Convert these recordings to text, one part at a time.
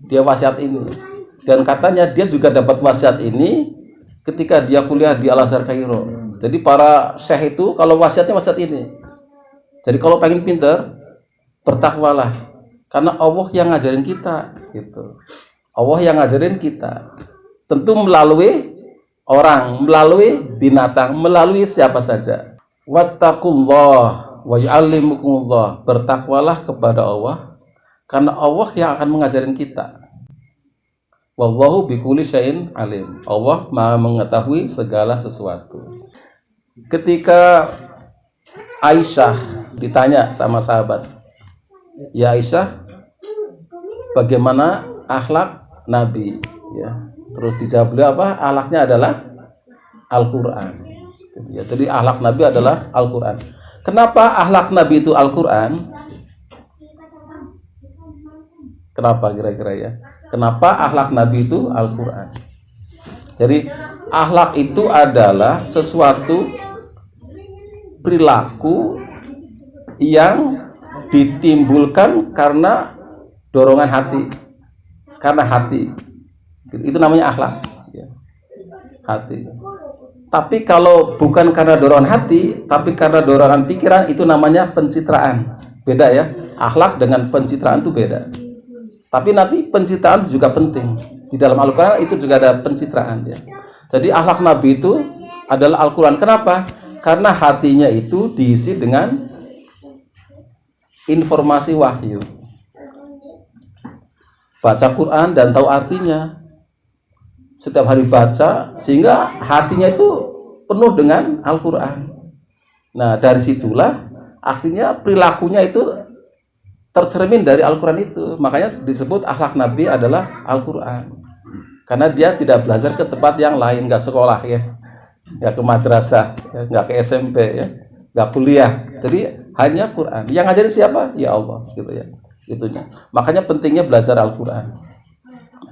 dia wasiat ini. Dan katanya dia juga dapat wasiat ini ketika dia kuliah di Al Azhar Kairo. Jadi para syekh itu kalau wasiatnya wasiat ini. Jadi kalau pengen pinter, bertakwalah, karena Allah yang ngajarin kita, gitu. Allah yang ngajarin kita. Tentu melalui orang, melalui binatang, melalui siapa saja. Wattaqullah wa yu'allimukumullah. Bertakwalah kepada Allah, karena Allah yang akan mengajarin kita. Wallahu bikulli syai'in alim. Allah Maha mengetahui segala sesuatu. Ketika Aisyah ditanya sama sahabat, "Ya Aisyah, bagaimana akhlak Nabi?" Ya. Terus dijawab beliau apa? Akhlaknya adalah Al-Qur'an. Ya, jadi akhlak Nabi adalah Al-Qur'an. Kenapa akhlak Nabi itu Al-Qur'an? Kenapa kira-kira ya? Kenapa akhlak Nabi itu Al-Qur'an? Jadi akhlak itu adalah sesuatu perilaku yang ditimbulkan karena dorongan hati, karena hati. Itu namanya akhlak, ya. Hati. Tapi kalau bukan karena dorongan hati, tapi karena dorongan pikiran, itu namanya pencitraan. Beda ya, akhlak dengan pencitraan itu beda. Tapi nanti pencitraan juga penting. Di dalam Al-Quran itu juga ada pencitraan, ya. Jadi akhlak Nabi itu adalah Al-Quran. Kenapa? Karena hatinya itu diisi dengan informasi wahyu. Baca Quran dan tahu artinya. Setiap hari baca, sehingga hatinya itu penuh dengan Al-Quran. Nah, dari situlah akhirnya perilakunya itu tercermin dari Al-Quran itu. Makanya disebut akhlak Nabi adalah Al-Quran. Karena dia tidak belajar ke tempat yang lain, nggak sekolah ya, nggak ke madrasah, ya, nggak ke SMP, ya, nggak kuliah. Jadi hanya Quran. Yang ngajarin siapa? Ya Allah, gitu ya. Itunya. Makanya pentingnya belajar Al-Quran.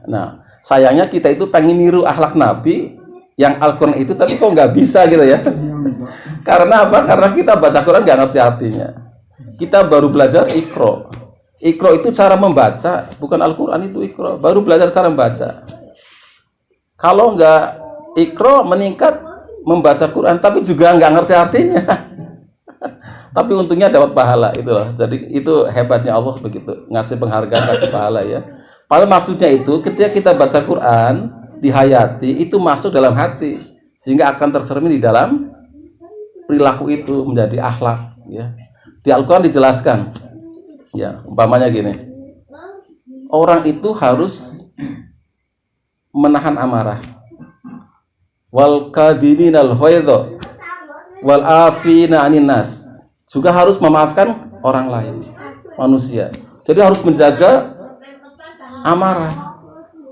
Nah, sayangnya kita itu pengen niru akhlak Nabi yang Al-Quran itu, tapi kok nggak bisa gitu ya. Karena apa? Karena kita baca Quran nggak ngerti artinya. Kita baru belajar Iqra. Iqra itu cara membaca, bukan Al-Quran itu Iqra. Baru belajar cara membaca. Kalau nggak Iqra meningkat membaca Quran, tapi juga nggak ngerti artinya. Tapi untungnya dapat pahala, itulah. Jadi itu hebatnya Allah begitu, ngasih penghargaan, ngasih pahala ya. Padahal maksudnya itu ketika kita baca Quran dihayati, itu masuk dalam hati, sehingga akan tercermin di dalam perilaku itu menjadi akhlak ya. Di Al-Quran dijelaskan ya, umpamanya gini, orang itu harus menahan amarah, wal kadhiminal ghaidha wal afina 'anin nas, juga harus memaafkan orang lain, manusia. Jadi harus menjaga amarah.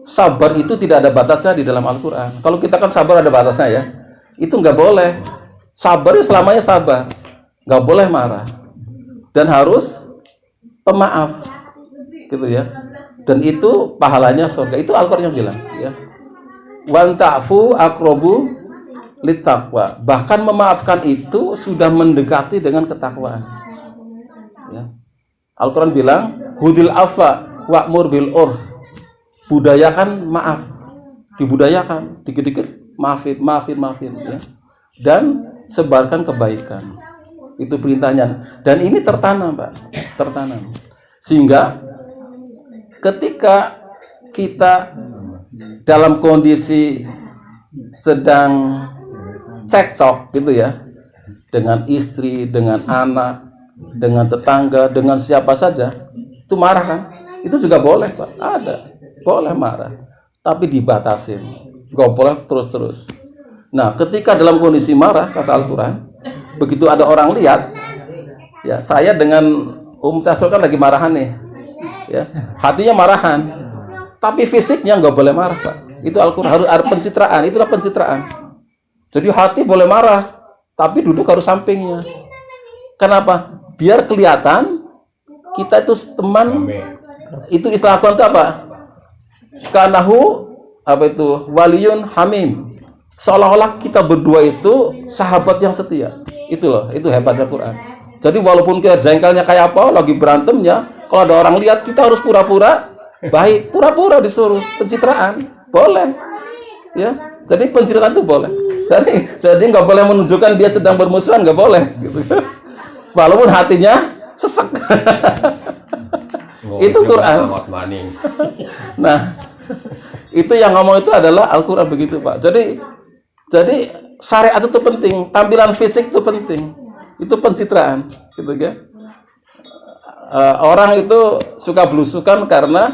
Sabar itu tidak ada batasnya di dalam Al-Quran. Kalau kita kan sabar ada batasnya ya. Itu nggak boleh. Sabar itu selamanya sabar. Nggak boleh marah. Dan harus pemaaf. Gitu ya. Dan itu pahalanya surga. Itu Al-Quran yang bilang. Ya. Wan ta'fu aqrabu littaqwa. Bahkan memaafkan itu sudah mendekati dengan ketakwaan. Ya. Al-Quran bilang, hudil afa wa'mur bil urf. Budayakan maaf. Dibudayakan, dikit-dikit maafin ya. Dan sebarkan kebaikan. Itu perintahnya. Dan ini tertanam, Pak. Tertanam. Sehingga ketika kita dalam kondisi sedang cekcok gitu ya, dengan istri, dengan anak, dengan tetangga, dengan siapa saja, itu marah kan? Itu juga boleh, Pak. Ada. Boleh marah. Tapi dibatasin. Gak boleh terus-terus. Nah, ketika dalam kondisi marah, kata Al-Quran, begitu ada orang lihat, ya, saya dengan Castro kan lagi marahan nih. Ya, hatinya marahan. Tapi fisiknya gak boleh marah, Pak. Itu Al-Quran, harus ada pencitraan. Itulah pencitraan. Jadi hati boleh marah, tapi duduk harus sampingnya. Kenapa? Biar kelihatan kita itu teman. Itu istilah Al-Quran itu apa? Kanahu apa itu? Waliyun hamim. Seolah-olah kita berdua itu sahabat yang setia. Itu loh, itu hebatnya Quran. Jadi walaupun kita jengkelnya kayak apa, lagi berantemnya, kalau ada orang lihat kita harus pura-pura baik, pura-pura disuruh pencitraan, boleh. Ya, jadi pencitraan itu boleh. Jadi nggak boleh menunjukkan dia sedang bermusuhan, nggak boleh. Gitu. Walaupun hatinya sesek. Itu Quran. Nah, itu yang ngomong itu adalah Al-Quran begitu Pak. Jadi syariat itu penting, tampilan fisik itu penting. Itu pencitraan, gitu kan? Orang itu suka belusukan karena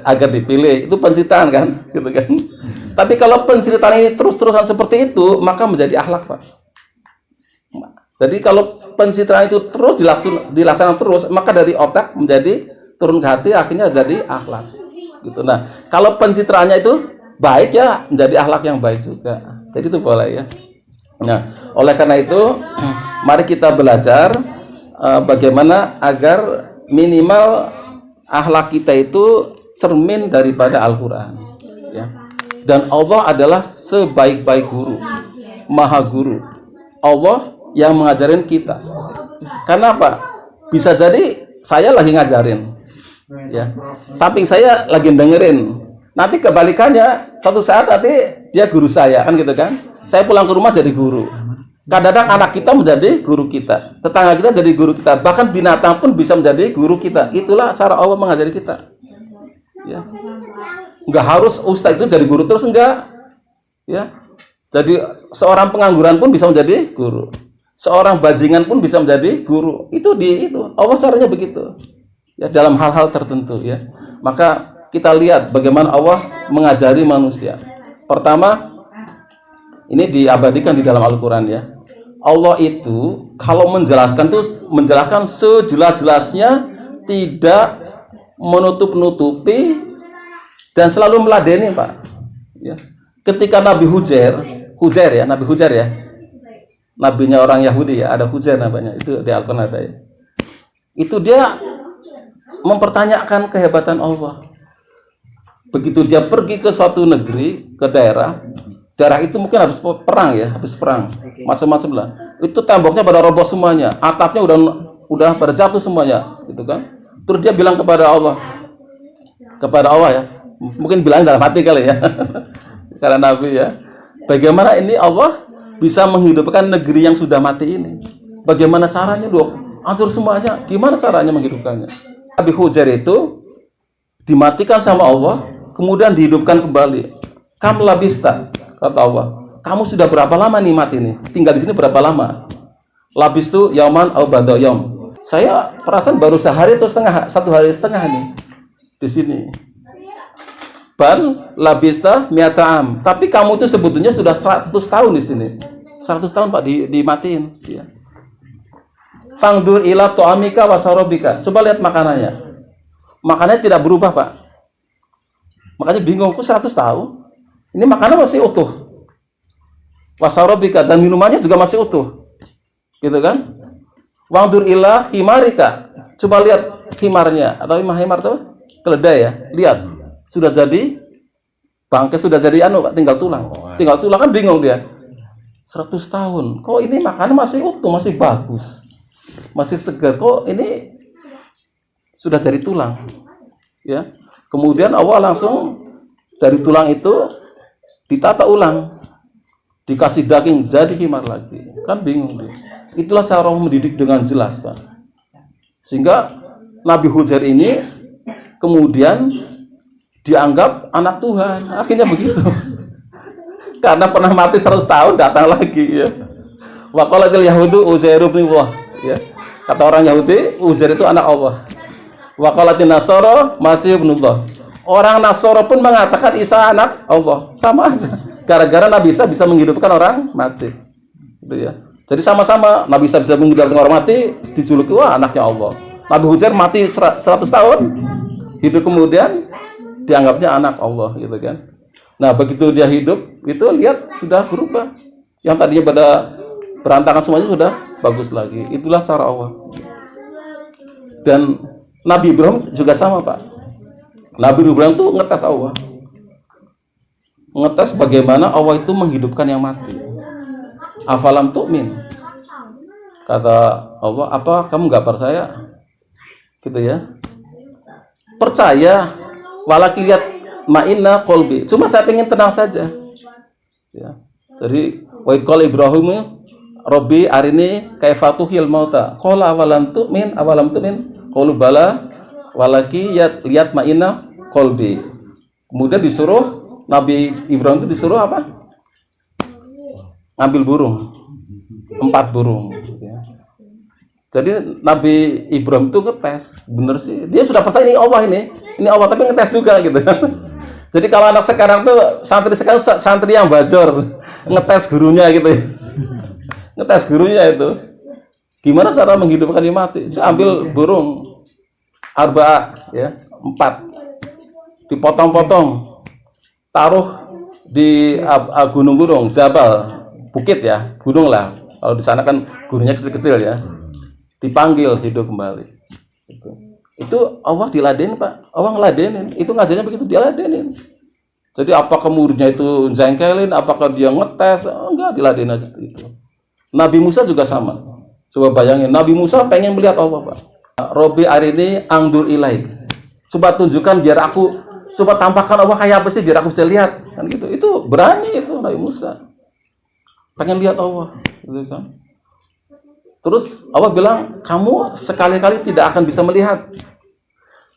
agar dipilih, itu pencitraan kan, gitu kan? Tapi kalau pencitraan ini terus-terusan seperti itu, maka menjadi akhlak Pak. Jadi kalau pencitraan itu terus dilaksanakan terus, maka dari otak menjadi turun ke hati, akhirnya jadi akhlak. Gitu. Nah, kalau pencitraannya itu baik ya menjadi akhlak yang baik juga. Jadi itu boleh ya. Nah, oleh karena itu mari kita belajar bagaimana agar minimal akhlak kita itu cermin daripada Al-Quran. Ya. Dan Allah adalah sebaik-baik guru, maha guru. Allah yang mengajarin kita. Karena apa? Bisa jadi saya lagi ngajarin, ya. Samping saya lagi dengerin. Nanti kebalikannya, suatu saat nanti dia guru saya, kan gitu kan? Saya pulang ke rumah jadi guru. Kadang-kadang anak kita menjadi guru kita, tetangga kita jadi guru kita, bahkan binatang pun bisa menjadi guru kita. Itulah cara Allah mengajari kita. Ya. Enggak harus ustaz itu jadi guru terus, enggak. Ya. Jadi seorang pengangguran pun bisa menjadi guru. Seorang bajingan pun bisa menjadi guru. Itu Allah caranya begitu. Ya, dalam hal-hal tertentu ya. Maka kita lihat bagaimana Allah mengajari manusia. Pertama, ini diabadikan di dalam Al-Qur'an ya. Allah itu kalau menjelaskan sejelas-jelasnya, tidak menutup-nutupi dan selalu meladeni, Pak. Ya. Ketika Nabi Hujair ya, nabinya orang Yahudi ya, ada Hujair namanya, itu di Al-Qur'an ada ya. Itu dia mempertanyakan kehebatan Allah. Begitu dia pergi ke suatu negeri, ke daerah itu mungkin habis perang, macam-macam lah. Itu temboknya pada roboh semuanya, atapnya udah pada jatuh semuanya, gitu kan. Terus dia bilang kepada Allah ya, mungkin bilang dalam hati kali ya, karena Nabi ya, bagaimana ini Allah bisa menghidupkan negeri yang sudah mati ini? Bagaimana caranya dok? Atur semuanya, gimana caranya menghidupkannya? Nabi Hujair itu dimatikan sama Allah, kemudian dihidupkan kembali. Kam labista, kata Allah. Kamu sudah berapa lama nih mati nih? Tinggal di sini berapa lama? Labis itu yauman au ba'da yaum. Saya perasaan baru satu hari setengah nih di sini. Ban labista mi'ata'am. Tapi kamu itu sebetulnya sudah 100 tahun di sini. 100 tahun Pak dimatiin, ya. Fangdur ila tu'amika wa sarabika. Coba lihat makanannya. Makanannya tidak berubah, Pak. Makanya bingung, kok 100 tahun? Ini makanan masih utuh. Wasarobika, dan minumannya juga masih utuh. Gitu kan? Wangdur ila himarika. Coba lihat himarnya. Atau himar itu? Keledai ya. Lihat. Sudah jadi bangkai, sudah jadi Pak, tinggal tulang. Tinggal tulang kan bingung dia. 100 tahun. Kok ini makanan masih utuh, masih bagus. Masih segar. Kok ini sudah jadi tulang? Ya. Kemudian Allah langsung dari tulang itu ditata ulang, dikasih daging jadi himar lagi. Kan bingung dia. Itulah cara Allah mendidik dengan jelas, Pak. Sehingga Nabi Hujair ini kemudian dianggap anak Tuhan. Akhirnya begitu. Karena pernah mati 100 tahun datang lagi ya. Wa qalatil yahudu Uzair ibn Allah, ya. Kata orang Yahudi, Uzair itu anak Allah. Wa qalatin nasara Masih ibn Allah. Orang Nasara pun mengatakan Isa anak Allah. Sama aja. Gara-gara Nabi Isa bisa menghidupkan orang mati. Gitu ya. Jadi sama-sama Nabi Isa bisa menghidupkan orang mati, dijuluki wah anaknya Allah. Nabi Hujair mati 100 tahun, hidup kemudian dianggapnya anak Allah, gitu kan. Nah, begitu dia hidup, itu lihat sudah berubah. Yang tadinya pada berantakan semuanya sudah bagus lagi. Itulah cara Allah. Dan Nabi Ibrahim juga sama, Pak. Nabi Ibrahim itu ngetes Allah. Ngetes bagaimana Allah itu menghidupkan yang mati. Afalam tu'min. Kata Allah, apa kamu nggak percaya? Gitu ya. percaya, walaki lihat ma'inna kolbi. Cuma saya pengen tenang saja. Ya. Jadi wa qala Ibrahim Robbi arini kaifa tuhil mauta. Qala awalam tu'min qalu bala walaki lihat ma'inna kolbi. Kemudian disuruh Nabi Ibrahim itu disuruh apa? Ngambil burung. 4 burung. Ya. Jadi Nabi Ibrahim itu ngetes, bener sih. Dia sudah percaya ini Allah, tapi ngetes juga gitu. Jadi kalau anak sekarang tuh santri yang bajor, ngetes gurunya gitu. Ngetes gurunya itu. Gimana cara menghidupkan yang mati? Ambil burung arba'a ya, 4. Dipotong-potong. Taruh di gunung-gunung, jabal, bukit ya, gunung lah. Kalau di sana kan gunungnya kecil-kecil ya. Dipanggil hidup kembali. Itu Allah diladenin, Pak. Allah ngeladenin. Itu ngajarnya begitu, diladenin. Jadi apakah muridnya itu jengkelin, apakah dia ngetes? Enggak, diladenin aja itu. Nabi Musa juga sama. Coba bayangin, Nabi Musa pengen melihat Allah, Pak. Robbi arini angdur ilaik. Coba tunjukkan biar aku, coba tampakkan Allah kayak apa sih biar aku bisa lihat. Kan gitu. Itu berani itu Nabi Musa. Pengen lihat Allah, gitu kan. Terus Allah bilang, kamu sekali-kali tidak akan bisa melihat.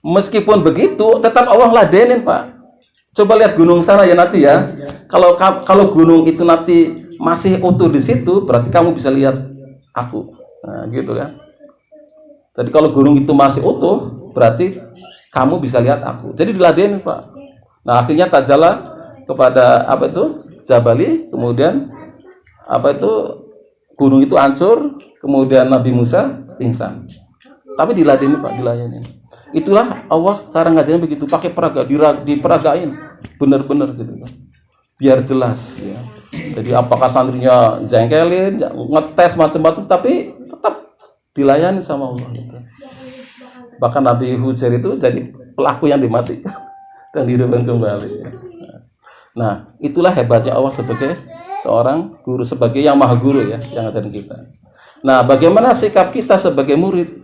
Meskipun begitu, tetap Allah ladenin, Pak. Coba lihat gunung sana ya nanti ya. Kalau gunung itu nanti masih utuh di situ, berarti kamu bisa lihat aku. Nah, gitu kan. Jadi kalau gunung itu masih utuh, berarti kamu bisa lihat aku. Jadi diladenin, Pak. Nah, akhirnya tajala kepada apa itu? Jabali, kemudian apa itu? Gunung itu hancur, kemudian Nabi Musa pingsan. Tapi diladenin, Pak, dilayanin. Itulah Allah cara ngajarin begitu, pakai peraga, diperagain benar-benar gitu kan. Biar jelas ya. Jadi apakah santrinya jengkelin, ngetes macam-macam, tapi tetap dilayani sama Allah gitu. Bahkan Nabi Hujair itu jadi pelaku yang dimatikan dan dihidupkan kembali ya. Nah, itulah hebatnya Allah sebagai seorang guru, sebagai yang maha guru ya, yang ngajarin kita. Nah, bagaimana sikap kita sebagai murid?